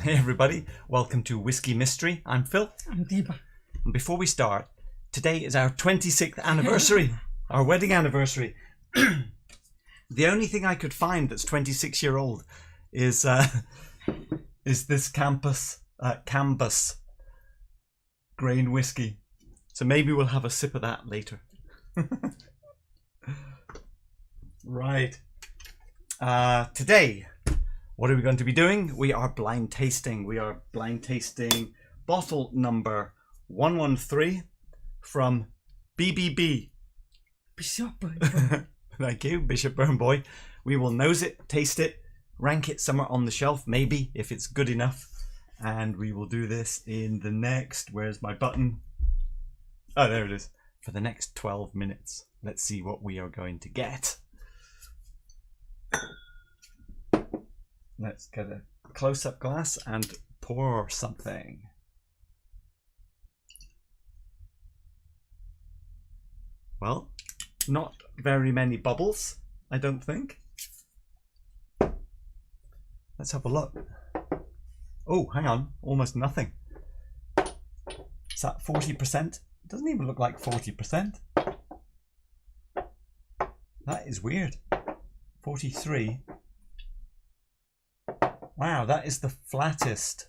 Hey everybody, welcome to Whiskey Mystery. I'm Phil. I'm Deepa. And before we start, today is our 26th anniversary, our wedding anniversary. The only thing I could find that's 26-year-old is this Canvas grain whiskey. So maybe we'll have a sip of that later. Right. Today, what are we going to be doing? We are blind tasting. We are blind tasting bottle number 113 from BBB. Bishop Burnboy. Thank you, Bishop Burnboy. We will nose it, taste it, rank it somewhere on the shelf, maybe, if it's good enough. And we will do this in the next, where's my button? Oh, there it is. For the next 12 minutes. Let's see what we are going to get. Let's get a close-up glass and pour something. Well, not very many bubbles, I don't think. Let's have a look. Oh, hang on, almost nothing. Is that 40%? It doesn't even look like 40%. That is weird. 43. Wow, that is the flattest.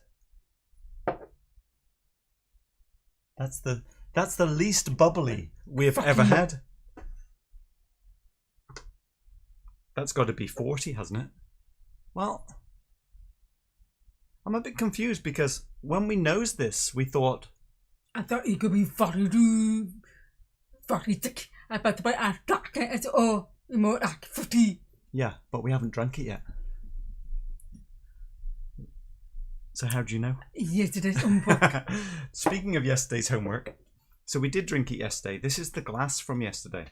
That's the least bubbly we've ever had. That's got to be 40, hasn't it? Well, I'm a bit confused because when we nosed this, we thought... I thought it could be 42, 46. I bet I got it all more like 50. Yeah, but we haven't drunk it yet. So how do you know? Yesterday's homework. Speaking of yesterday's homework, so we did drink it yesterday. This is the glass from yesterday.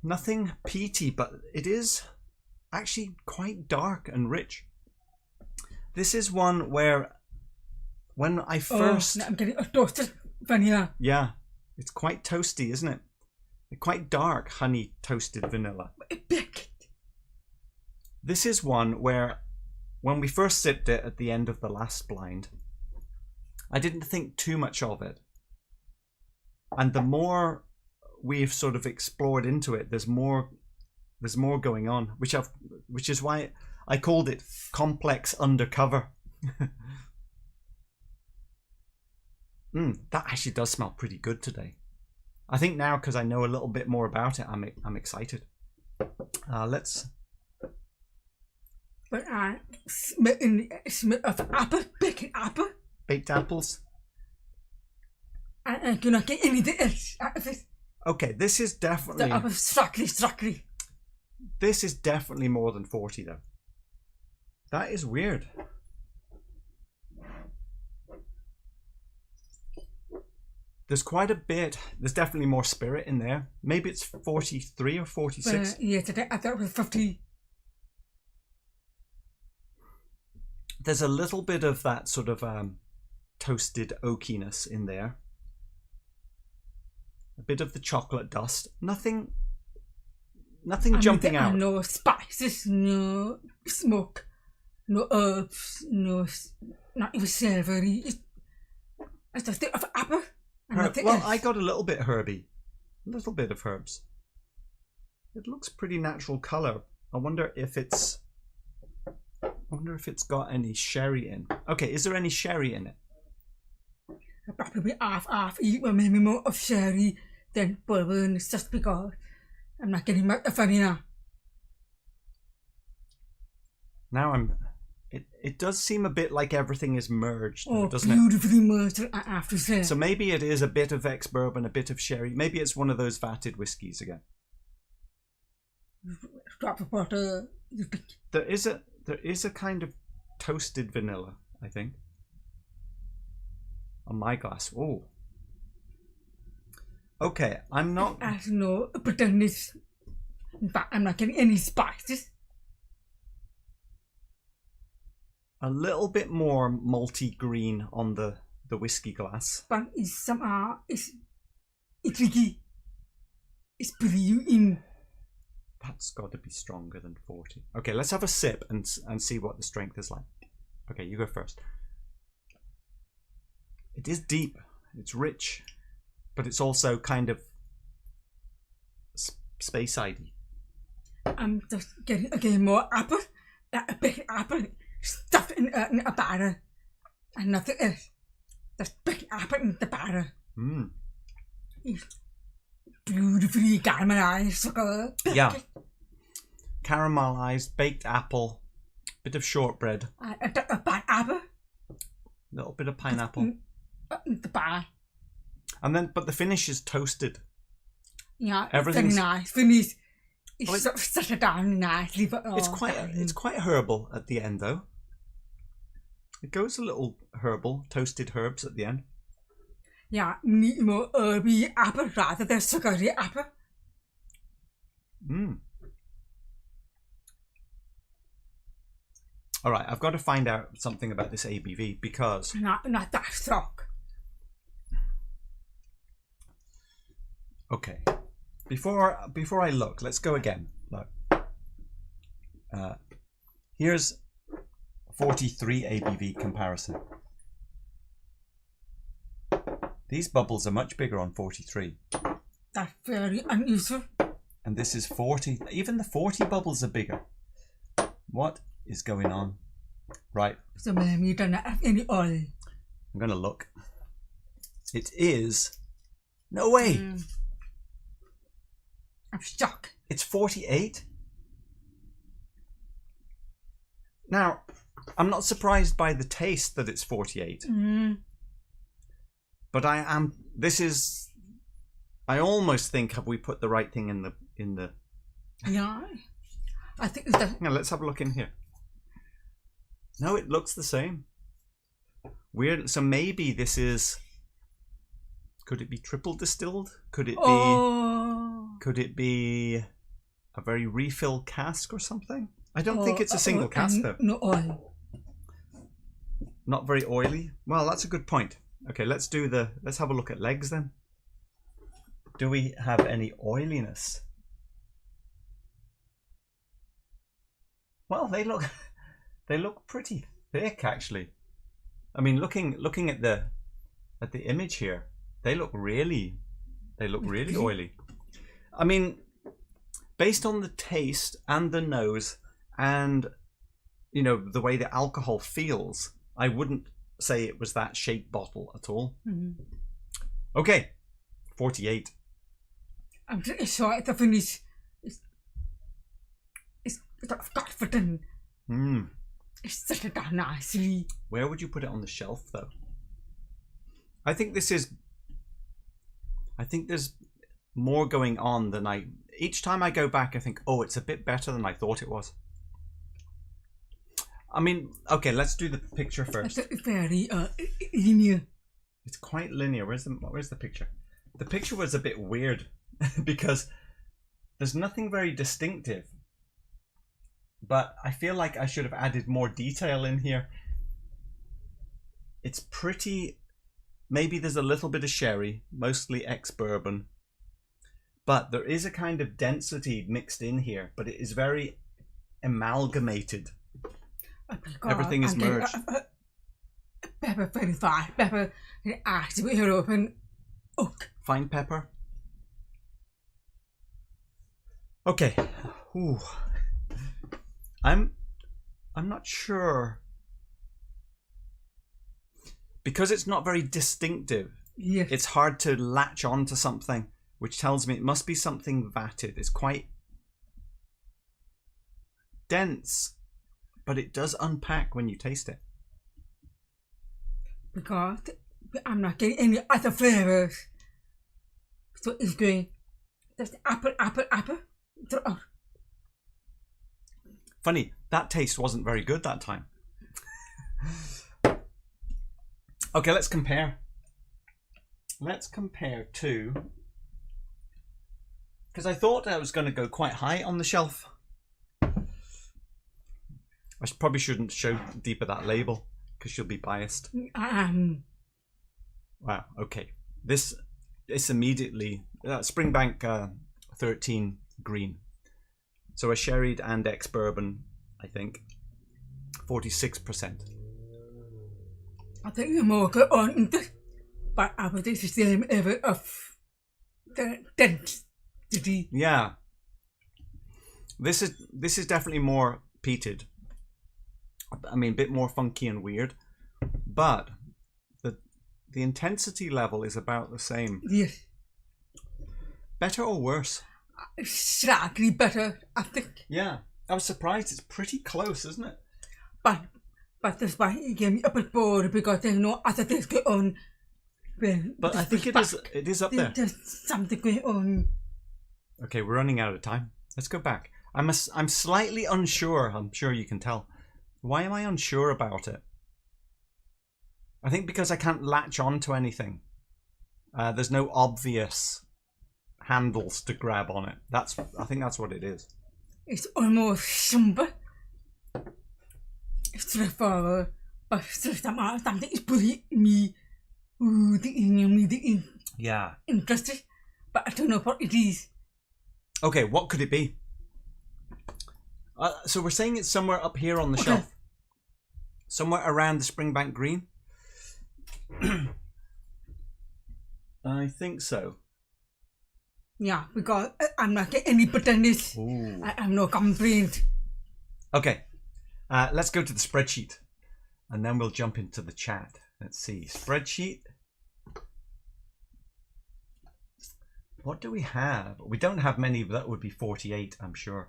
Nothing peaty, but it is actually quite dark and rich. This is one where when I first... Oh, I'm getting a toasted vanilla. Yeah, it's quite toasty, isn't it? Quite dark honey toasted vanilla. This is one where when we first sipped it at the end of the last blind, I didn't think too much of it. And the more we've sort of explored into it, there's more going on, which is why I called it Complex Undercover. That actually does smell pretty good today. I think now, because I know a little bit more about it, I'm excited. Let's... But I smell of apple, baked apple. Baked apples? I cannot get anything else out of this. Okay, this is definitely... The apple struggling. This is definitely more than 40, though. That is weird. There's quite a bit. There's definitely more spirit in there. Maybe it's 43 or 46. Yeah, today I thought it was 50. There's a little bit of that sort of toasted oakiness in there. A bit of the chocolate dust. Nothing jumping out. No spices, no smoke, no herbs, not even savory. It's just of apple. Well, I got a little bit herby. A little bit of herbs. It looks pretty natural colour. I wonder if it's got any sherry in. Okay, is there any sherry in it? Probably half, maybe more of sherry than bourbon. It's just because I'm not getting much of vanilla. Now it does seem a bit like everything is merged, doesn't it? Beautifully merged, I have to say. So maybe it is a bit of ex-bourbon, a bit of sherry. Maybe it's one of those vatted whiskies again. Drop of water. There is a kind of toasted vanilla, I think, on my glass. Oh. Okay, I'm not... I don't know, bitterness. In fact, I'm not getting any spices. A little bit more malty green on the whiskey glass. But it's tricky. It's pretty in. That's got to be stronger than 40. Okay, let's have a sip and see what the strength is like. Okay, you go first. It is deep. It's rich, but it's also kind of space-sidey. I'm just getting more apple, a big apple stuffed in a batter, and nothing else. Just big apple in the batter. Mm. It's beautifully caramelized, so good. Yeah. Caramelized, baked apple, bit of shortbread. A bad apple. Little bit of pineapple. The bar. And then, but the finish is toasted. Yeah, Everything's very nice. Finish. Well, It's such a damn nice. Leave it it's quite herbal at the end though. It goes a little herbal, toasted herbs at the end. Yeah, need more herby apple rather than sugary apple. Mm. All right, I've got to find out something about this ABV because Not that strong. okay, before I look, let's go again. Look, here's 43 ABV comparison. These bubbles are much bigger on 43. That's very unusual. And this is 40. Even the 40 bubbles are bigger. What is going on? Right. So maybe you don't have any oil. I'm going to look. It is... No way! I'm shocked. It's 48? Now, I'm not surprised by the taste that it's 48. But I am... This is... I almost think, have we put the right thing in the... Yeah. I think the... Now, let's have a look in here. No, it looks the same. Weird. So maybe this is... Could it be triple distilled? Could it be... Oh. Could it be a very refill cask or something? I don't think it's a single cask though. No oil. Not very oily. Well, that's a good point. Okay, let's have a look at legs then. Do we have any oiliness? Well, they look pretty thick actually. I mean, looking at the image here, they look really oily. I mean, based on the taste and the nose and you know the way the alcohol feels, I wouldn't say it was that shaped bottle at all. Okay, 48. I'm pretty sure the finish is confident. It's such a damn nicely. Where would you put it on the shelf though? I think there's more going on than each time I go back I think, oh, it's a bit better than I thought it was. I mean, okay, let's do the picture first. It's very linear. It's quite linear. Where's the picture? The picture was a bit weird because there's nothing very distinctive. But I feel like I should have added more detail in here. It's pretty... Maybe there's a little bit of sherry, mostly ex-bourbon. But there is a kind of density mixed in here, but it is very amalgamated. Everything is merged. Pepper 35, pepper actually open oak. Fine pepper. Okay. Ooh. I'm not sure. Because it's not very distinctive. Yes. It's hard to latch on to something, which tells me it must be something vatted. It's quite dense, but it does unpack when you taste it. Because I'm not getting any other flavors. So it's going just apple. Funny, that taste wasn't very good that time. Okay, let's compare. Let's compare to... Because I thought I was going to go quite high on the shelf. I probably shouldn't show Deepa that label, because she'll be biased. Wow, okay. This immediately... Springbank 13 green. So a sherried and ex-bourbon, I think. 46%. I think you're more good on this, but I would say the same level of the density. Yeah. This is definitely more peated. I mean, a bit more funky and weird, but the intensity level is about the same. Yes. Better or worse? Slightly better, I think. Yeah. I was surprised. It's pretty close, isn't it? But that's why it gave me a bit bored because there's no other things going on. Well, But I think it is up there. There's something going on. Okay, we're running out of time. Let's go back. I'm slightly unsure. I'm sure you can tell. Why am I unsure about it? I think because I can't latch on to anything. There's no obvious handles to grab on it. I think that's what it is. It's almost somber. It's straightforward, but something is putting me Yeah. interested, but I don't know what it is. Okay, what could it be? So we're saying it's somewhere up here on the shelf. Somewhere around the Springbank Green. I think so. Yeah, because I'm not getting any bitterness. I have no complaint. Okay, let's go to the spreadsheet, and then we'll jump into the chat. Let's see, spreadsheet. What do we have? We don't have many, but that would be 48, I'm sure.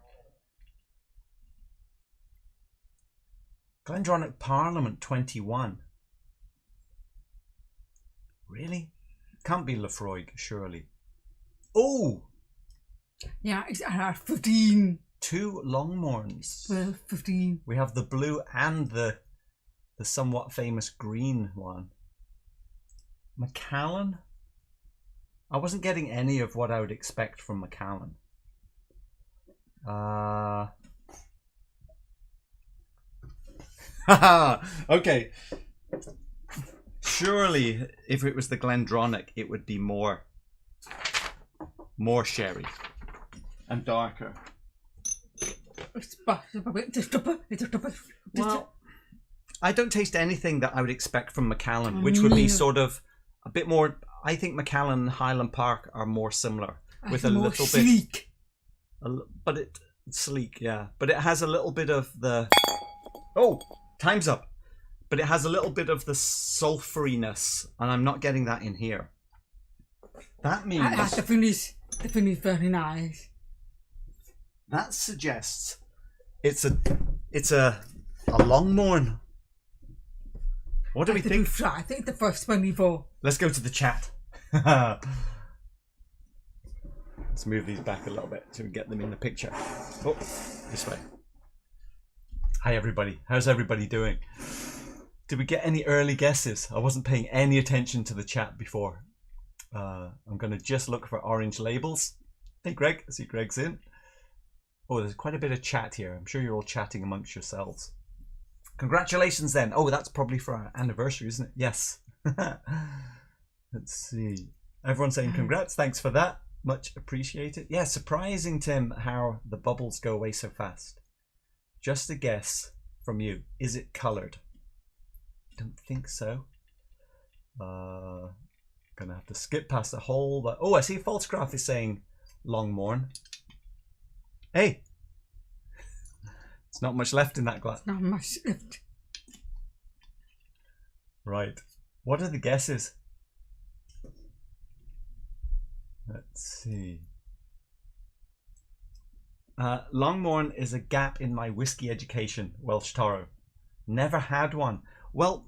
Glendronach Parliament 21. Really? Can't be Lefroy, surely. Oh! Yeah, it's 15. 2 Longmorns. Well, 15. We have the blue and the somewhat famous green one. Macallan? I wasn't getting any of what I would expect from Macallan. Okay. Surely, if it was the Glendronach, it would be more sherry and darker. Well, I don't taste anything that I would expect from Macallan, which would be sort of a bit more. I think Macallan and Highland Park are more similar, with a little sleek. But it's sleek, yeah. But it has a little bit of the. Oh, time's up. But it has a little bit of the sulfuriness, and I'm not getting that in here. That means The finish very nice. That suggests it's a Longmorn. What do we think? I think the first 24. Let's go to the chat. Let's move these back a little bit so we get them in the picture. Oh, this way. Hi everybody. How's everybody doing? Did we get any early guesses? I wasn't paying any attention to the chat before. I'm going to just look for orange labels. Hey Greg, I see Greg's in. Oh, there's quite a bit of chat here. I'm sure you're all chatting amongst yourselves. Congratulations then. Oh, that's probably for our anniversary, isn't it? Yes. Let's see. Everyone's saying congrats. Thanks for that. Much appreciated. Yeah, surprising, Tim, how the bubbles go away so fast. Just a guess from you. Is it coloured? Don't think so. Gonna have to skip past the whole. Oh, I see Falscraft is saying Longmorn. Hey, it's not much left in that glass. Not much left. Right. What are the guesses? Let's see. Longmorn is a gap in my whiskey education, Welsh Toro. Never had one. Well,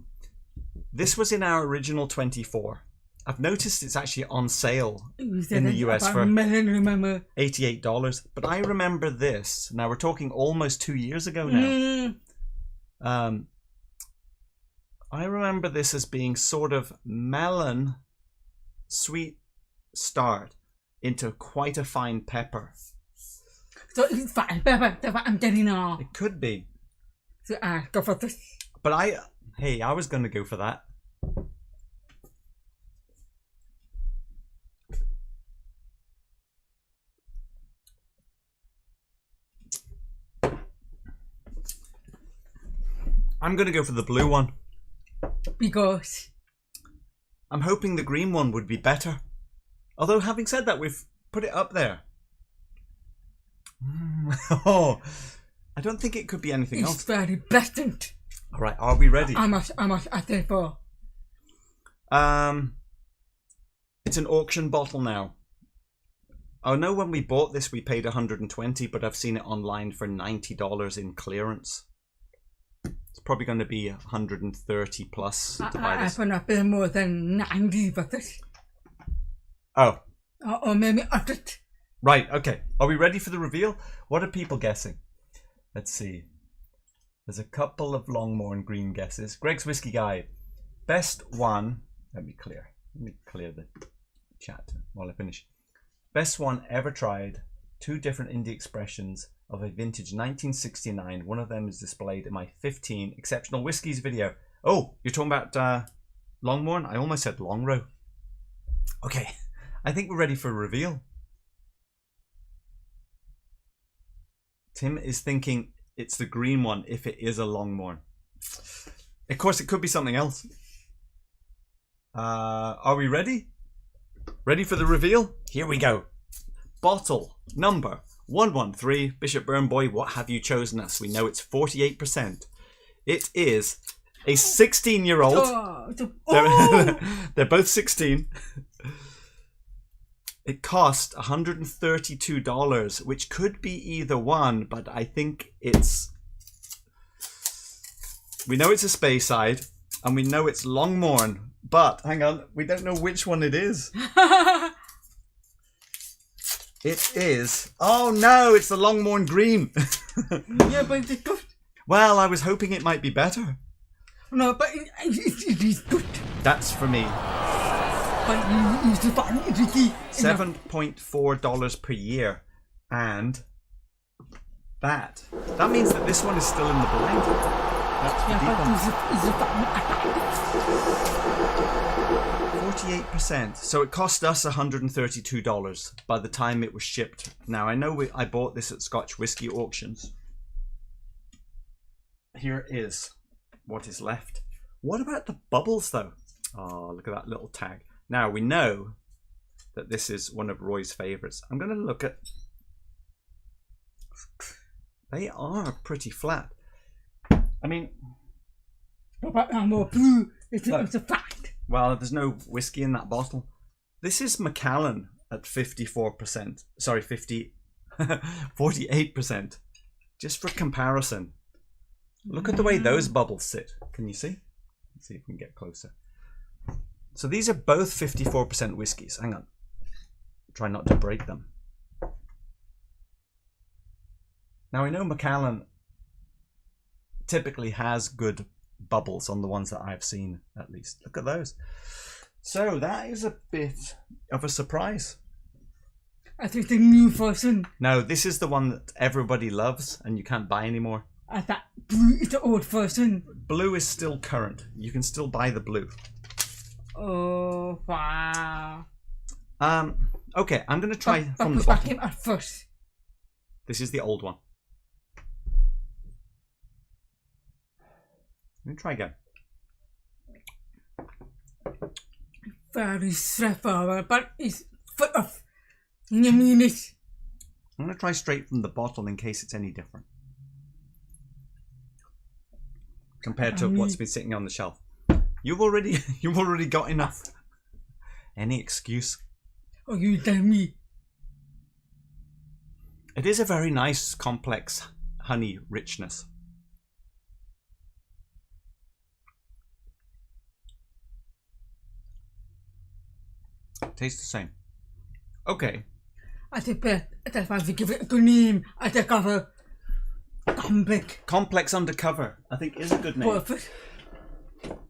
this was in our original 24. I've noticed it's actually on sale in the US for $88. But I remember this. Now we're talking almost 2 years ago now. I remember this as being sort of melon, sweet start into quite a fine pepper. So it's fine pepper. That's what I'm getting now. It could be. So go for this. But I was going to go for that. I'm going to go for the blue one. Because I'm hoping the green one would be better. Although, having said that, we've put it up there. Oh, I don't think it could be anything it's else. very pleasant. All right, are we ready? How much I think for? It's an auction bottle now. I know when we bought this we paid $120, but I've seen it online for $90 in clearance. It's probably going to be $130 plus to buy this. I gonna pay more than 90 for this. Oh, Or maybe 100. right, okay. Are we ready for the reveal? What are people guessing? Let's see. There's a couple of Longmorn green guesses. Greg's Whiskey Guide. Best one. Let me clear the chat while I finish. Best one ever tried. 2 different indie expressions of a vintage 1969. One of them is displayed in my 15 exceptional whiskies video. Oh, you're talking about Longmorn? I almost said Longrow. Okay, I think we're ready for a reveal. Tim is thinking it's the green one if it is a Longmorn. Of course, it could be something else. Are we ready? Ready for the reveal? Here we go. Bottle number 113. Bishop Burnboy, what have you chosen us? We know it's 48%. It is a 16-year-old. They're both 16. It cost $132, which could be either one, but I think it's... We know it's a Speyside, and we know it's Longmorn, but hang on, we don't know which one it is. It is... Oh no, it's the Longmorn Green. Yeah, but it's good. Well, I was hoping it might be better. No, but it is good. That's for me. But it's fun. $7.4 per year, and that means that this one is still in the blind. That's the deep one. 48%. So it cost us $132 by the time it was shipped. Now I know I bought this at Scotch Whisky Auctions. Here is what is left. What about the bubbles though? Oh, look at that little tag. Now we know that this is one of Roy's favourites. I'm going to look at... They are pretty flat. I mean... But I'm more blue. It's a fact. Well, there's no whiskey in that bottle. This is Macallan at 54%. Sorry, 48%. Just for comparison. Look at the way those bubbles sit. Can you see? Let's see if we can get closer. So these are both 54% whiskies. Hang on. Try not to break them. Now I know Macallan typically has good bubbles on the ones that I've seen, at least. Look at those. So that is a bit of a surprise. I think the new version. No, this is the one that everybody loves and you can't buy anymore. I thought blue is the old version. Blue is still current. You can still buy the blue. Oh, wow. Okay, I'm going to try from the back bottom. in at first. This is the old one. Let me try again. Very straightforward, but it's full of... You mean it? I'm going to try straight from the bottle in case it's any different. Compared to what's been sitting on the shelf. You've already got enough. Any excuse? Oh, you tell me. It is a very nice, complex honey richness. Tastes the same. Okay. I think that's why we give it a good name. Undercover. Complex Undercover, I think, is a good name. Perfect.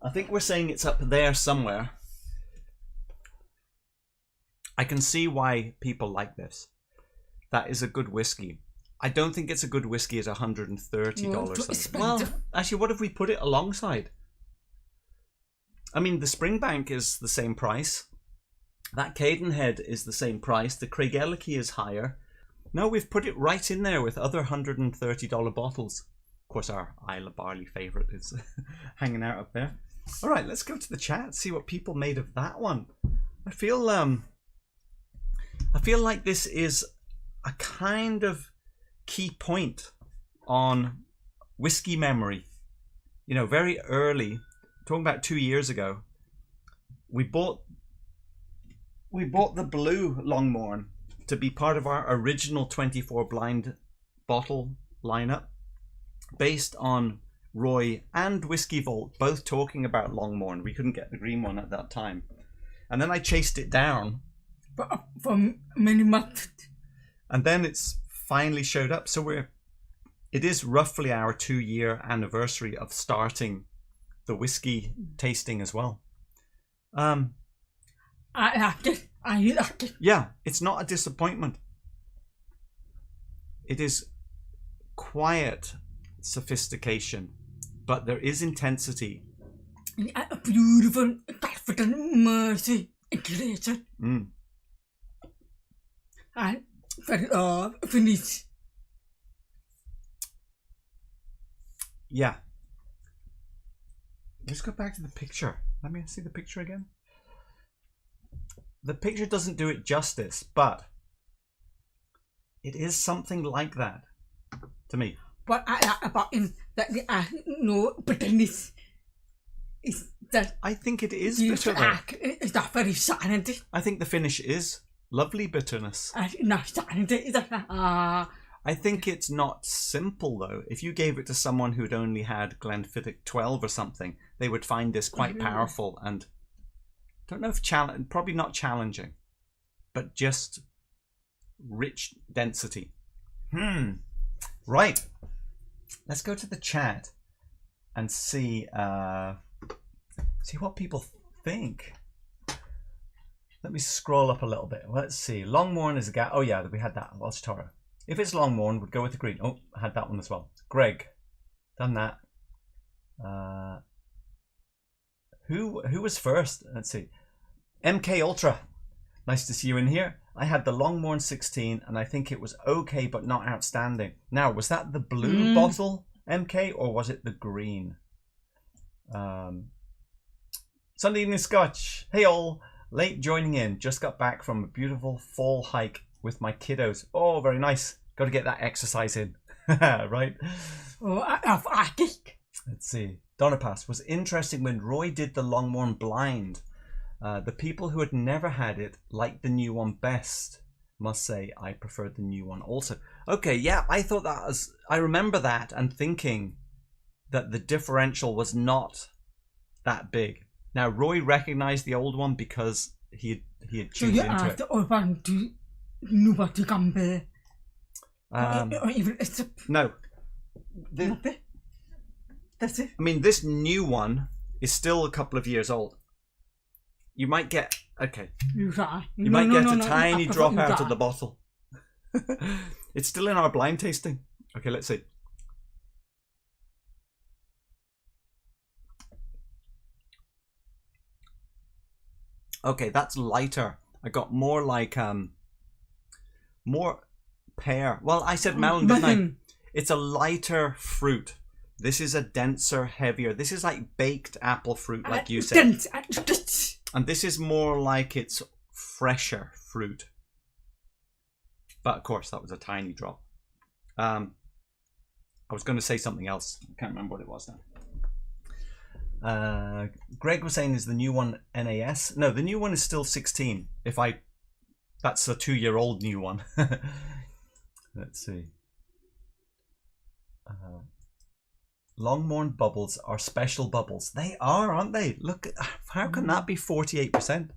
I think we're saying it's up there somewhere. I can see why people like this. That is a good whiskey. I don't think it's a good whiskey at $130. Well, actually, what if we put it alongside? I mean, the Springbank is the same price. That Cadenhead is the same price. The Glenallachie is higher. No, we've put it right in there with other $130 bottles. Of course, our Isle of Barley favourite is hanging out up there. All right, let's go to the chat, see what people made of that one. I feel like this is a kind of key point on whiskey memory. You know, very early, talking about 2 years ago, we bought the blue Longmorn to be part of our original 24 blind bottle lineup, based on Roy and Whiskey Vault both talking about Longmorn. We couldn't get the green one at that time. And then I chased it down. For many months. And then it's finally showed up. So it is roughly our 2-year anniversary of starting the whiskey tasting as well. I like it. I like it. Yeah, it's not a disappointment. It is quiet sophistication, but there is intensity. A beautiful, confident, mercy, creature. And finish. Yeah. Let's go back to the picture. Let me see the picture again. The picture doesn't do it justice, but it is something like that to me. What I like about him that no bitterness is that I think it is bitter though. It's not very silent. I think the finish is lovely bitterness. Not silent. I think it's not simple though. If you gave it to someone who'd only had Glenfiddich 12 or something, they would find this quite powerful and don't know if probably not challenging, but just rich density. Right. Let's go to the chat and see what people think. Let me scroll up a little bit. Let's see. Longmorn is a guy. Oh yeah, we had that. Welsh Toro. If it's Longmorn, we'd go with the green. Oh, I had that one as well. Greg, done that. Who was first? Let's see. MK Ultra. Nice to see you in here. I had the Longmorn 16 and I think it was okay but not outstanding. Now, was that the blue bottle, MK, or was it the green? Sunday evening Scotch. Hey all. Late joining in. Just got back from a beautiful fall hike with my kiddos. Oh, very nice. Got to get that exercise in. Right? Oh, I think. Let's see. Donna Pass. Was interesting when Roy did the Longmorn blind. The people who had never had it liked the new one best. Must say I preferred the new one also. Okay, yeah, I thought that was... I remember that and thinking that the differential was not that big. Now, Roy recognised the old one because he had tuned into it. So you asked to nobody compare? No. That's it. I mean, this new one is still a couple of years old. You might get... Okay. You might get a tiny drop out of the bottle. It's still in our blind tasting. Okay, let's see. Okay, that's lighter. I got more like more pear. Well, I said melon, didn't I? It's a lighter fruit. This is a denser, heavier. This is like baked apple fruit, like you said. And this is more like it's fresher fruit. But of course, that was a tiny drop. I was going to say something else. I can't remember what it was now. Greg was saying, is the new one NAS? No, the new one is still 16. That's a 2-year-old new one. Let's see. Longmorn bubbles are special bubbles. They are, aren't they? Look, how can that be 48%?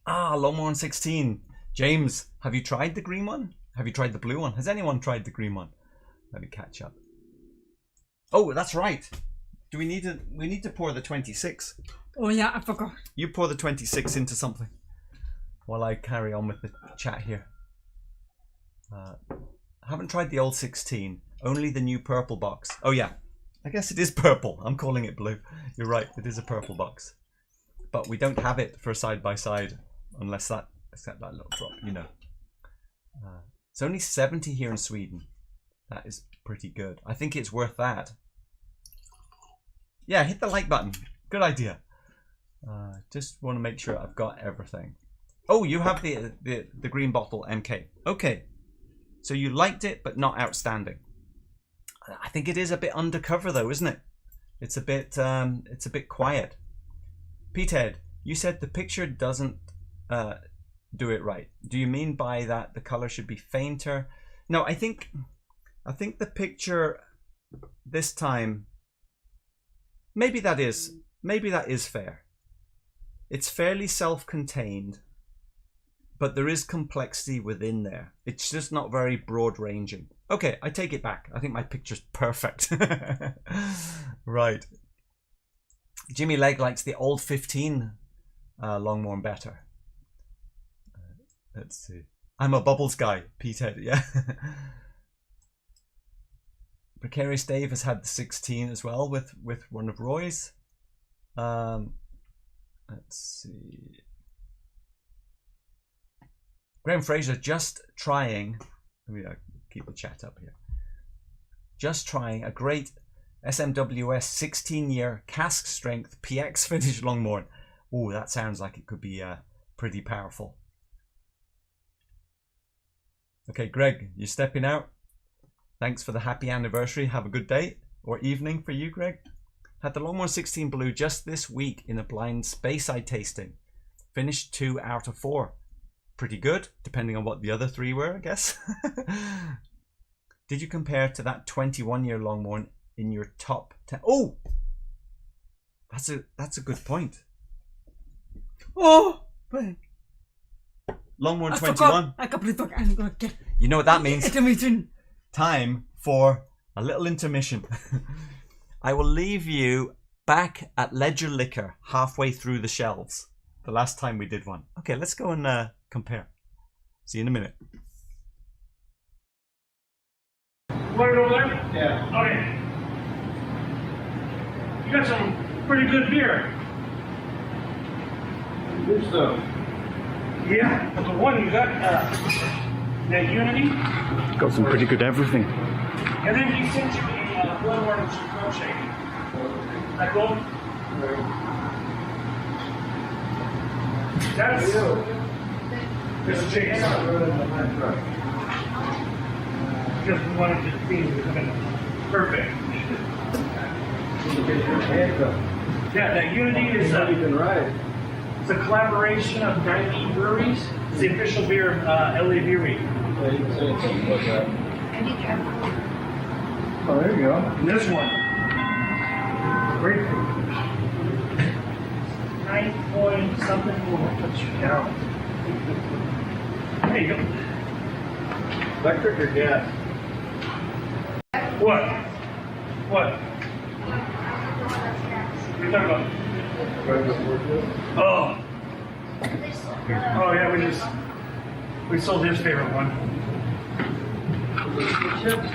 Longmorn 16. James, have you tried the green one? Have you tried the blue one? Has anyone tried the green one? Let me catch up. Oh, that's right. We need to pour the 26. Oh yeah, I forgot. You pour the 26 into something while I carry on with the chat here. I haven't tried the old 16, only the new purple box. Oh yeah, I guess it is purple. I'm calling it blue. You're right, it is a purple box. But we don't have it for side by side unless except that little drop, you know. It's only 70 here in Sweden. That is pretty good. I think it's worth that. Yeah, hit the like button. Good idea. Just want to make sure I've got everything. Oh, you have the green bottle MK. Okay. So you liked it, but not outstanding. I think it is a bit undercover though, isn't it? It's a bit quiet. Petehead, you said the picture doesn't do it right. Do you mean by that the color should be fainter? No, I think the picture this time, maybe that is fair. It's fairly self-contained, but there is complexity within there. It's just not very broad ranging. Okay, I take it back. I think my picture's perfect. Right. Jimmy Legg likes the old 15 Longmorn better. Let's see. I'm a bubbles guy, Petehead, yeah. Precarious Dave has had the 16 as well with one of Roy's. Let's see. Graham Fraser just trying. Let me keep the chat up here. Just trying a great SMWS 16-year cask strength PX finish Longmorn. Oh, that sounds like it could be pretty powerful. Okay, Greg, you stepping out? Thanks for the happy anniversary. Have a good day or evening for you, Greg. Had the Longmorn 16 Blue just this week in a blind Speyside tasting. Finished 2 out of 4. Pretty good, depending on what the other 3 were, I guess. Did you compare to that 21-year Longmorn in your top 10? Oh, that's a good point. Oh, Longmorn 21. I completely forgot. I'm gonna get. You know what that means? Intermission. Time for a little intermission. I will leave you back at Ledger Liquor halfway through the shelves. The last time we did one. Okay, let's go and compare. See you in a minute. Want it over there? Yeah. Okay. You got some pretty good beer. Good stuff. Yeah, but the one you got, that Unity, Got some pretty good everything. and then he sent you a Glenlossie milkshake. That gold? That's Mr. Chase. Because we wanted to see it was perfect. Yeah, that Unity is it's a collaboration of 90 breweries. It's the official beer of LA Beer Week. Oh, there you go. And this one, great. 9 point something. Oh, put you down. There you go. Electric or gas? What? What? What are you talking about? Oh. Oh yeah, we sold his favorite one.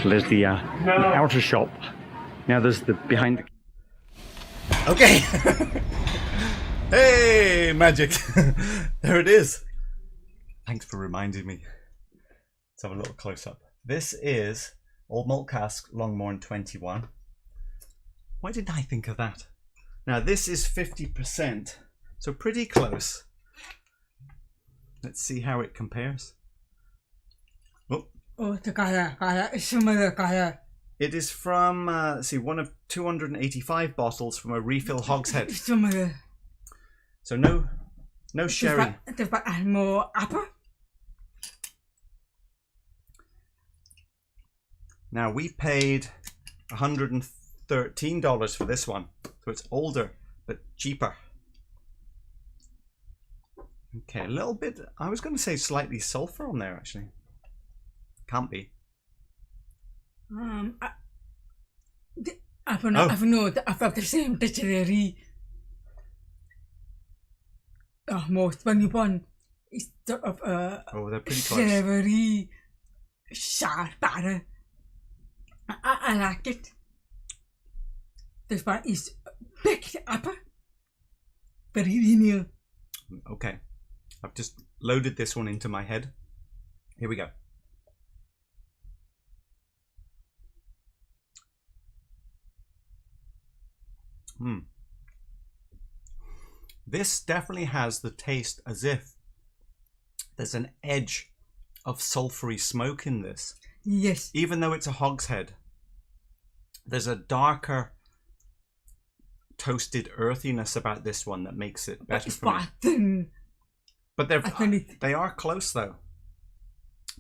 There's the outer shop. Now there's the behind the... Okay. Hey, magic. There it is. Thanks for reminding me. Let's have a little close up. This is Old Malt Cask Longmorn 21. Why didn't I think of that? Now this is 50%, so pretty close. Let's see how it compares. Oh, the kaya, some of the kaya. It is from, let's see, one of 285 bottles from a refill hogshead. Some of the. So no sherry. There's more apple. Now we paid $113 for this one, so it's older but cheaper. Okay, a little bit. I was going to say slightly sulfur on there actually. Can't be. I've the same dictionary. Most funny one is sort of oh, they're pretty close. savory, sharp batter. I like it. This one is baked apple, very linear. Okay, I've just loaded this one into my head. Here we go. This definitely has the taste as if there's an edge of sulphury smoke in this. Yes. Even though it's a hogshead, there's a darker toasted earthiness about this one that makes it better for me. But they are close though.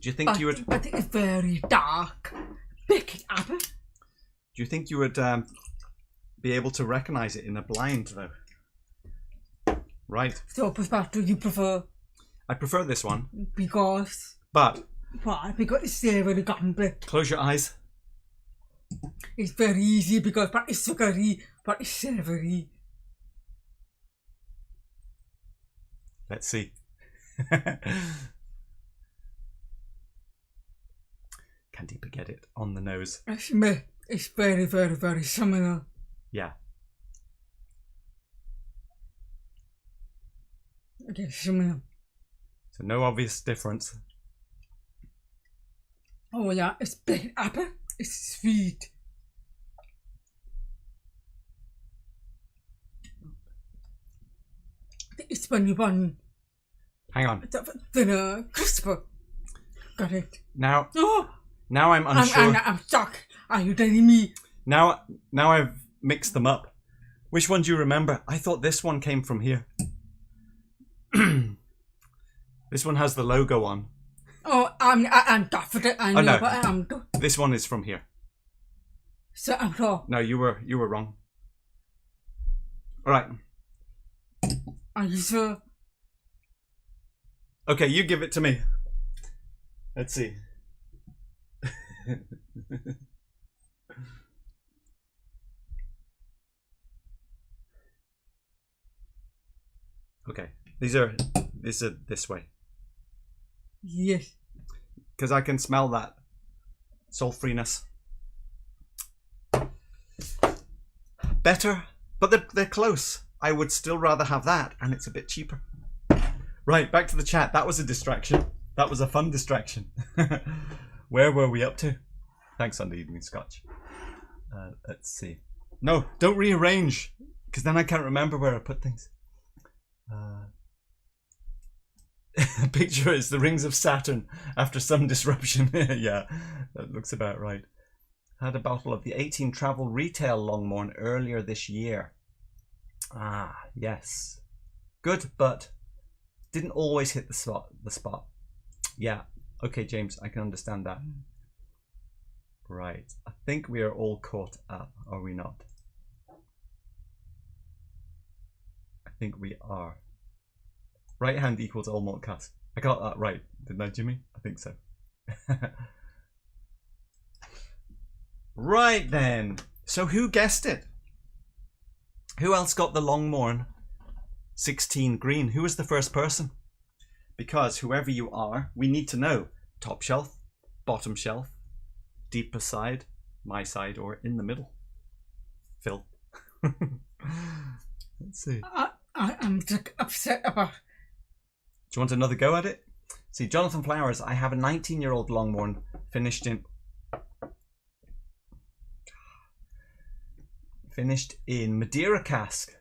Do you think you would? But it's very dark. Big apple. Do you think you would be able to recognize it in a blind though? Right. So, what do you prefer? I prefer this one. Because. But. Why? Because it's savory gambit. Close your eyes. It's very easy because but it's sugary, but it's savory. Let's see. Can't even get it on the nose. It's very, very, very similar. Yeah. Okay, similar. So no obvious difference. Oh yeah, it's big apple. It's sweet. It's when you want. Hang on. The crisper. Got it. Now. Oh. Now I'm unsure. I'm stuck. Are you telling me? Now I've mixed them up. Which one do you remember? I thought this one came from here. This one has the logo on. Oh, I'm confident. I know, no. But I'm. This one is from here. So I'm wrong. No, you were wrong. All right. Are you sure? Okay, you give it to me. Let's see. Okay, these are this way. Yes. Because I can smell that sulfuriness. Better, but they're close. I would still rather have that, and it's a bit cheaper. Right, back to the chat. That was a distraction. That was a fun distraction. Where were we up to? Thanks, Sunday Evening Scotch. Let's see. No, don't rearrange, because then I can't remember where I put things. Picture is the rings of Saturn after some disruption. Yeah, that looks about right. Had a bottle of the 18 Travel Retail Longmorn earlier this year. Ah, yes. Good, but didn't always hit the spot. Yeah. Okay, James, I can understand that. Right. I think we are all caught up, are we not? I think we are. Right hand equals all malt cask. I got that right, didn't I, Jimmy? I think so. Right then. So who guessed it? Who else got the Longmorn 16 green? Who was the first person? Because whoever you are, we need to know. Top shelf, bottom shelf, deeper side, my side, or in the middle. Phil. Let's see. I'm just upset about. Do you want another go at it? See, Jonathan Flowers, I have a 19-year-old Longmorn finished in Madeira cask.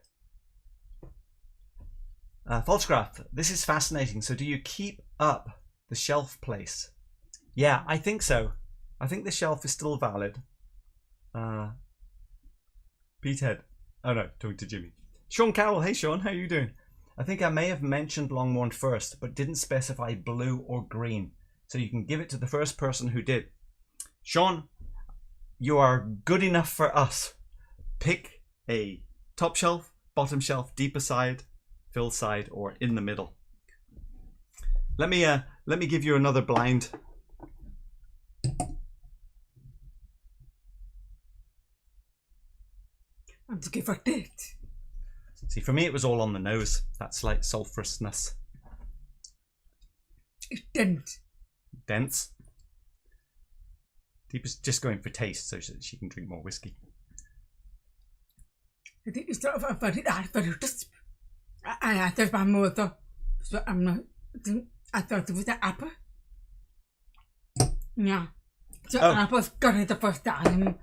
Falsgraf, this is fascinating. So do you keep up the shelf place? Yeah, I think so. I think the shelf is still valid. Petehead. Oh no, talking to Jimmy. Sean Cowell, hey Sean, how are you doing? I think I may have mentioned Longmorn first, but didn't specify blue or green. So you can give it to the first person who did. Sean, you are good enough for us. Pick a top shelf, bottom shelf, deeper side, fill side, or in the middle. Let me give you another blind. I'm to give a date. See, for me, it was all on the nose. That slight sulphurousness. It's dense. Dense. Deep is just going for taste so that she can drink more whiskey. I think it's sort of a very crisp. I thought my mother, so I'm not. I thought it was an apple. Yeah. So I was got it the first time.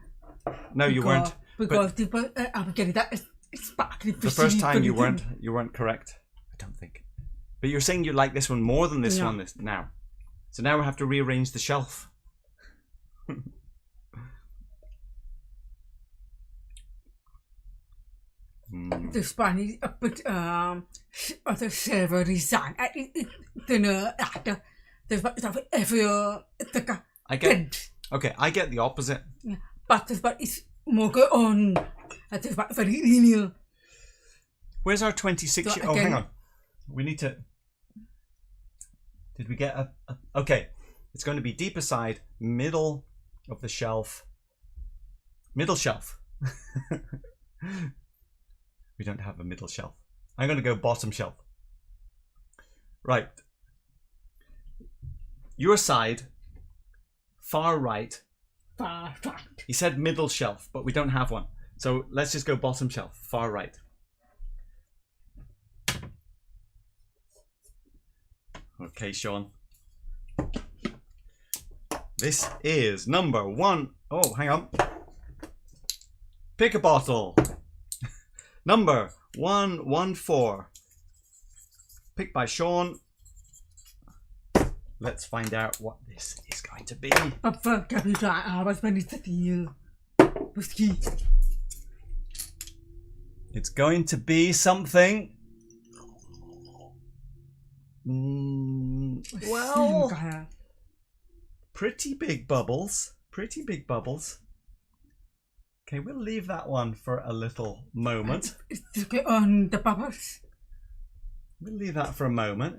No, you weren't. Because people, I'm getting that. sparkly. The first time you weren't correct. I don't think. But you're saying you like this one more than this one now. So now we have to rearrange the shelf. The Spanish a bit other savory sign. There's every I get. Okay, I get the opposite. Yeah, but it's more go on. There's very linear. Where's our 26? So Oh, again, hang on. We need to. Did we get a? Okay, it's going to be deeper side, middle of the shelf. Middle shelf. We don't have a middle shelf. I'm going to go bottom shelf. Right. Your side, far right. Far right. He said middle shelf, but we don't have one. So let's just go bottom shelf, far right. Okay, Sean. This is number 1. Oh, hang on. Pick a bottle. Number 114. Picked by Sean. Let's find out what this is going to be. Whisky. It's going to be something. Well, pretty big bubbles. Pretty big bubbles. Okay, we'll leave that one for a little moment. On the bubbles. We'll leave that for a moment.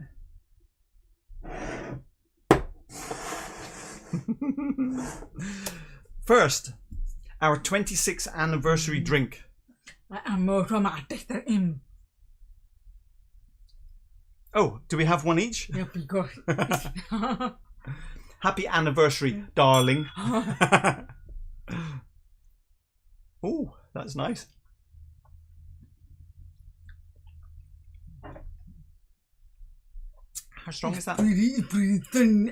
First, our 26th anniversary drink. I'm more romantic than him. Oh, do we have one each? Yeah, because. Happy anniversary, darling. Oh, that's nice. How strong is that? Pretty thin.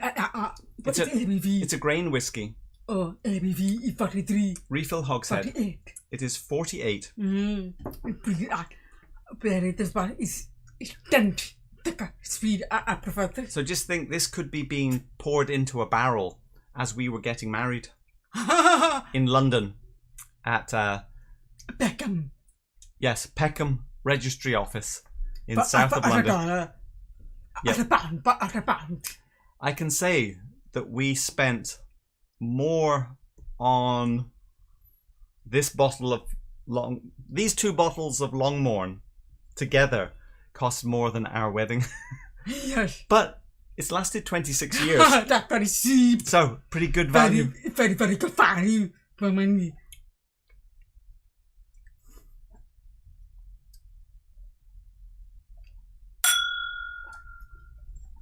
It's a grain whiskey. Oh, ABV is 43. Refill Hogshead. 48. It is 48. Very, this one is dense. Thicker, sweet. I prefer this. So just think, this could be being poured into a barrel as we were getting married in London at Peckham. Yes, Peckham Registry Office in south of London. At a pound. I can say that we spent more on this bottle of these 2 bottles of Longmorn together cost more than our wedding. Yes. But it's lasted 26 years. That's very cheap. So, pretty good value. Very, very good value for money.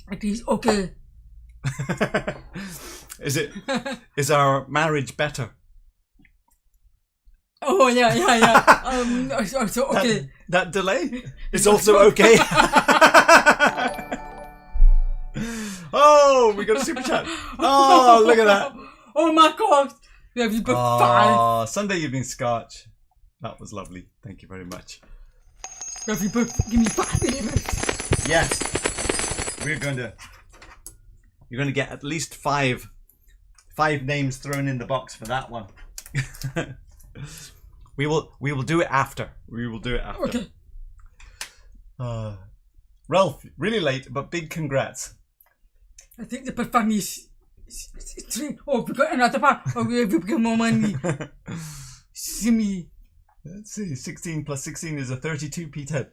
It is okay. Is our marriage better? Oh yeah. So okay. That delay is also okay. Oh, we got a super chat. Oh, look at that. Oh my god. Have you put 5? Sunday evening scotch. That was lovely. Thank you very much. Have you put? Give me 5 minutes. Yes. You're going to get at least 5 names thrown in the box for that one. We will do it after. We will do it after. Okay. Ralph, really late, but big congrats. I think the fun is 3. Oh, we got another part. Oh, we get more money. Simmy. Let's see. 16 plus 16 is a 32 Petehead.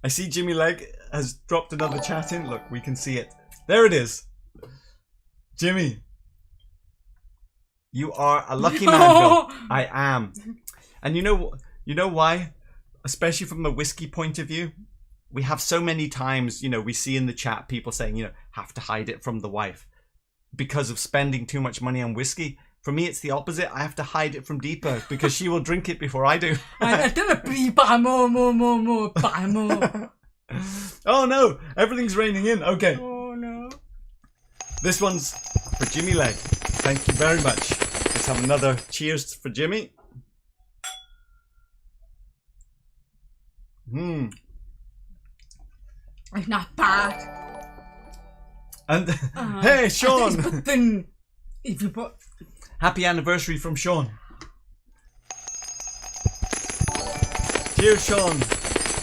I see Jimmy Leg has dropped another chat in. Look, we can see it. There it is. Jimmy, you are a lucky man, Phil. I am. And you know why? Especially from the whiskey point of view, we have so many times, we see in the chat people saying, have to hide it from the wife because of spending too much money on whiskey. For me, it's the opposite. I have to hide it from Deepa because she will drink it before I do. I don't buy more, buy more. Oh no, everything's raining in. Okay. Oh no. This one's for Jimmy Leg. Thank you very much. Let's have another cheers for Jimmy. It's not bad. And hey, Sean! But then, if you put... Happy anniversary from Sean. Cheers, Sean.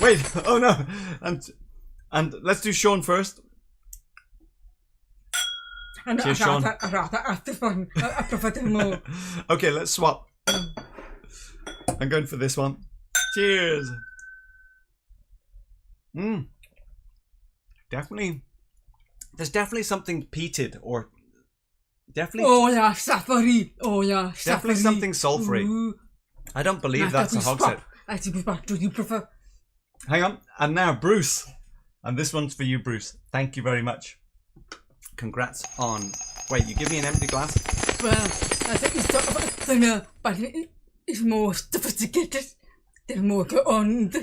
Wait, oh no. And let's do Sean first. And Cheers, Sean. I prefer them more. Okay, let's swap. I'm going for this one. Cheers. Definitely. There's definitely something peated or definitely. Oh yeah, safari. Oh yeah, definitely safari. something sulfury. Ooh. I don't believe that's a hogshead. I think do you prefer? Hang on. And now Bruce. And this one's for you, Bruce. Thank you very much. Congrats on... Wait, you give me an empty glass? Well, I think it's sort of thinner, but it's more sophisticated. There's more go on.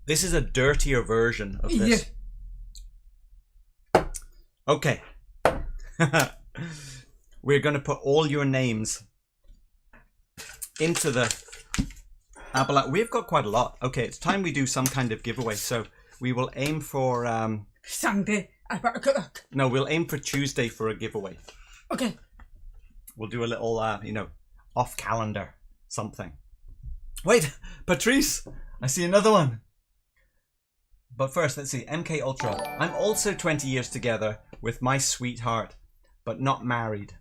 This is a dirtier version of this. Yeah. Okay. We're going to put all your names into the Appalachia. We've got quite a lot. Okay, it's time we do some kind of giveaway. So we will aim for... Sunday. I better cook. No, we'll aim for Tuesday for a giveaway. Okay. We'll do a little, off calendar something. Wait, Patrice, I see another one. But first, let's see. MK Ultra. I'm also 20 years together with my sweetheart, but not married.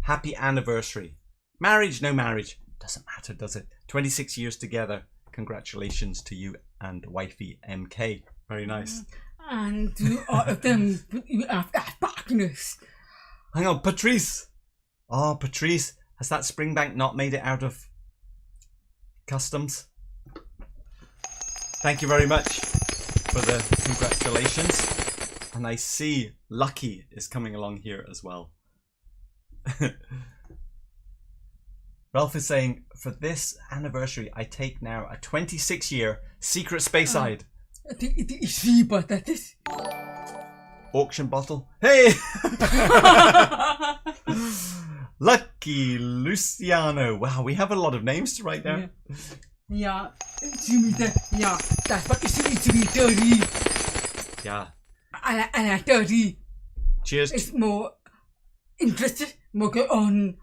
Happy anniversary. Marriage, no marriage. Doesn't matter, does it? 26 years together. Congratulations to you and wifey MK. Very nice. And all of them have partners. Hang on, Patrice. Oh, Patrice. Has that Springbank not made it out of customs? Thank you very much for the congratulations. And I see Lucky is coming along here as well. Ralph is saying, for this anniversary, I take now a 26-year secret Speyside. I think it is free, but that is... Auction bottle. Hey! Lucky Luciano. Wow, we have a lot of names to write down. Yeah, that's what it needs to be dirty. Yeah. And a dirty. Cheers. It's more interested, more go on.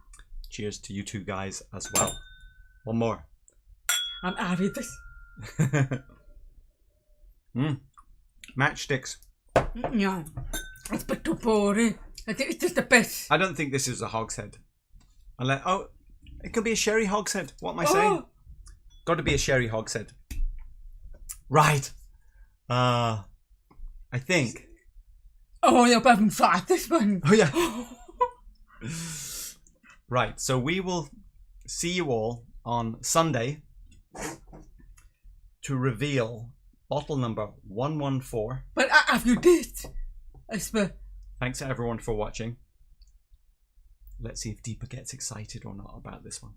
Cheers to you two guys as well. One more. I'm happy with this. Matchsticks. Yeah, it's a bit too boring. I think it's just the best. I don't think this is a hogshead. Oh, it could be a sherry hogshead. What am I saying? Got to be a sherry hogshead. Right. I think. Oh, yeah, but I haven't tried this one. Oh, yeah. Right, so we will see you all on Sunday to reveal bottle number 114. But after you did, I swear. Thanks to everyone for watching. Let's see if Deepa gets excited or not about this one.